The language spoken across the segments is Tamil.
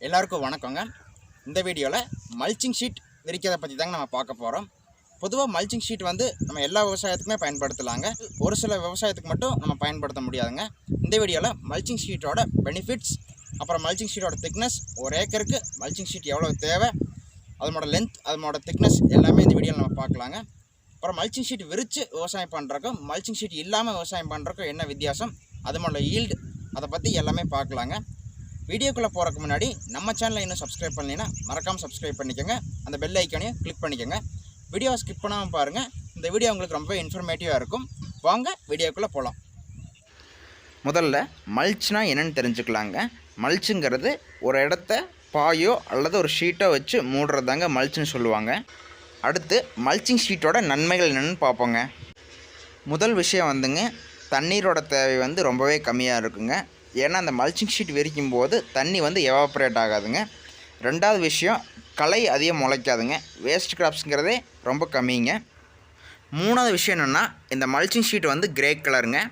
எல்லாருக்கும் வணக்கங்க. இந்த வீடியோவில் மல்ச்சிங் ஷீட் விரிக்கிறத பற்றி தாங்க நம்ம பார்க்க போகிறோம். பொதுவாக மல்ச்சிங் ஷீட் வந்து நம்ம எல்லா விவசாயத்துக்குமே பயன்படுத்தலாங்க. ஒரு சில விவசாயத்துக்கு மட்டும் நம்ம பயன்படுத்த முடியாதுங்க. இந்த வீடியோவில் மல்ச்சிங் ஷீட்டோட பெனிஃபிட்ஸ், அப்புறம் மல்ச்சிங் ஷீட்டோட திக்னஸ், ஒரு ஏக்கருக்கு மல்ச்சிங் ஷீட் எவ்வளோ தேவை, அதனோட லென்த், அதனோட திக்னஸ் எல்லாமே இந்த வீடியோவில் நம்ம பார்க்கலாங்க. அப்புறம் மல்ச்சிங் ஷீட் விரித்து விவசாயம் பண்ணுறக்கும் மல்ச்சிங் ஷீட் இல்லாமல் விவசாயம் பண்ணுறக்கும் என்ன வித்தியாசம், அதனோட ஈல்டு, அதை பற்றி எல்லாமே பார்க்கலாங்க. வீடியோக்குள்ளே போகிறதுக்கு முன்னாடி நம்ம சேனலை இன்னும் சப்ஸ்கிரைப் பண்ணலைன்னா மறக்காமல் சப்ஸ்கிரைப் பண்ணிக்கோங்க. அந்த பெல் ஐக்கானையும் கிளிக் பண்ணிக்கோங்க. வீடியோவை ஸ்கிப் பண்ணாமல் பாருங்கள். இந்த வீடியோ உங்களுக்கு ரொம்ப இன்ஃபர்மேட்டிவாக இருக்கும். வாங்க வீடியோக்குள்ளே போகலாம். முதல்ல மல்ச்னா என்னென்னு தெரிஞ்சுக்கலாங்க. மல்ச்சுங்கிறது ஒரு இடத்த பாயோ அல்லது ஒரு ஷீட்டோ வச்சு மூடுறதாங்க மல்ச்சுன்னு சொல்லுவாங்க. அடுத்து மல்ச்சிங் ஷீட்டோட நன்மைகள் என்னென்னு பார்ப்போங்க. முதல் விஷயம் வந்துங்க, தண்ணீரோட தேவை வந்து ரொம்பவே கம்மியாக இருக்குங்க. ஏன்னா அந்த மல்ச்சிங் ஷீட் விரிக்கும் போது தண்ணி வந்து எவாப்ரேட் ஆகாதுங்க. ரெண்டாவது விஷயம், களை அதிகம் முளைக்காதுங்க. வேஸ்ட் கிராப்ஸுங்கிறதே ரொம்ப கம்மிங்க. மூணாவது விஷயம் என்னென்னா, இந்த மல்ச்சிங் ஷீட் வந்து கிரே கலருங்க.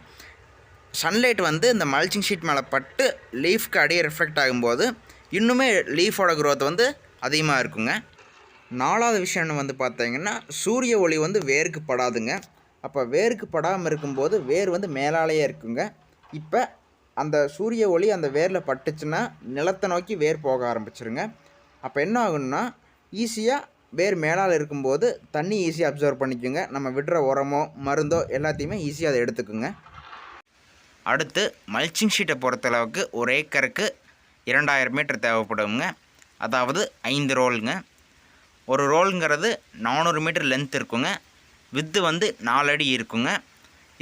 சன்லைட் வந்து இந்த மல்ச்சிங் ஷீட் மேலே பட்டு லீஃப்க்கு அடியே ரிஃப்ளெக்ட் ஆகும்போது இன்னுமே லீஃபோட க்ரோத் வந்து அதிகமாக இருக்குங்க. நாலாவது விஷயம் வந்து பார்த்தீங்கன்னா, சூரிய ஒளி வந்து வேருக்கு படாதுங்க. அப்போ வேருக்கு படாமல் இருக்கும்போது வேர் வந்து மேலாலேயே இருக்குங்க. இப்போ அந்த சூரிய ஒளி அந்த வேரில் பட்டுச்சுன்னா நிலத்தை நோக்கி வேர் போக ஆரம்பிச்சிருங்க. அப்போ என்ன ஆகுன்னா, ஈஸியாக வேர் மேலால் இருக்கும்போது தண்ணி ஈஸியாக அப்சர்வ் பண்ணிக்கோங்க. நம்ம விடுற உரமோ மருந்தோ எல்லாத்தையுமே ஈஸியாக அதை எடுத்துக்குங்க. அடுத்து மல்ச்சிங் ஷீட்டை பொறுத்தளவுக்கு ஒரு ஏக்கருக்கு 2000 மீட்டர் தேவைப்படுங்க. அதாவது 5 ரோலுங்க. ஒரு ரோலுங்கிறது 400 மீட்டர் லென்த் இருக்குங்க. வித்து வந்து 4 அடி இருக்குங்க.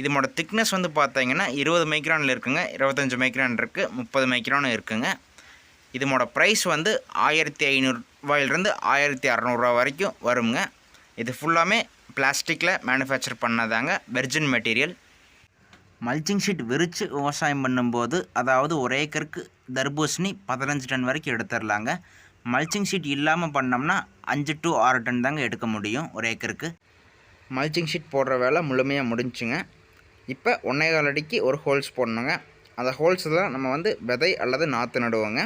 இதோட திக்னஸ் வந்து பார்த்தீங்கன்னா 20 மைக்ரானில் இருக்குங்க, 25 மைக்ரான் இருக்குது, 30 மைக்ரான் இருக்குங்க. இதோட ப்ரைஸ் வந்து 1500 ரூபாயிலிருந்து 1600 வரைக்கும் வருங்க. இது ஃபுல்லாமே பிளாஸ்டிக்கில் மேனுஃபேக்சர் பண்ணதாங்க, வெர்ஜின் மெட்டீரியல். மல்ச்சிங் ஷீட் விரித்து விவசாயம் பண்ணும்போது, அதாவது ஒரு ஏக்கருக்கு தர்பூசணி 15 டன் வரைக்கும் எடுத்துடலாங்க. மல்ச்சிங் ஷீட் இல்லாமல் பண்ணோம்னா 5 to 6 டன் தாங்க எடுக்க முடியும் ஒரு ஏக்கருக்கு. மல்ச்சிங் ஷீட் போடுற வேலை முழுமையாக முடிஞ்சுங்க. இப்போ 1.25 அடிக்கு ஒரு ஹோல்ஸ் போடணுங்க. அந்த ஹோல்ஸில் நம்ம வந்து விதை அல்லது நாற்று நடுவோங்க.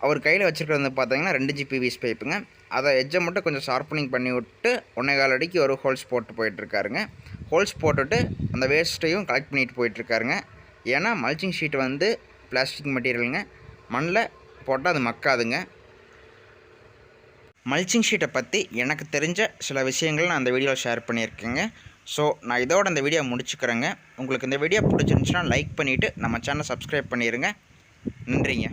அவர் கையில் வச்சுருக்கிறது வந்து பார்த்தீங்கன்னா 2 GPVS பைப்புங்க. அதை எட்ஜை மட்டும் கொஞ்சம் ஷார்ப்பனிங் பண்ணி விட்டு 1.25 அடிக்கு ஒரு ஹோல்ஸ் போட்டு போயிட்டுருக்காருங்க. ஹோல்ஸ் போட்டுட்டு அந்த வேஸ்ட்டையும் கலெக்ட் பண்ணிட்டு போயிட்டுருக்காருங்க. ஏன்னா மல்ச்சிங் ஷீட் வந்து பிளாஸ்டிக் மெட்டீரியலுங்க, மண்ணில் போட்டால் அது மக்காதுங்க. மல்ச்சிங் ஷீட்டை பற்றி எனக்கு தெரிஞ்ச சில விஷயங்கள் நான் அந்த வீடியோவில் ஷேர் பண்ணியிருக்கேங்க. ஸோ நான் இதோட இந்த வீடியோ முடிச்சுக்கிறேங்க. உங்களுக்கு இந்த வீடியோ பிடிச்சிருந்துச்சுன்னா லைக் பண்ணிவிட்டு நம்ம சேனலை சப்ஸ்கிரைப் பண்ணிடுங்க. நன்றிங்க.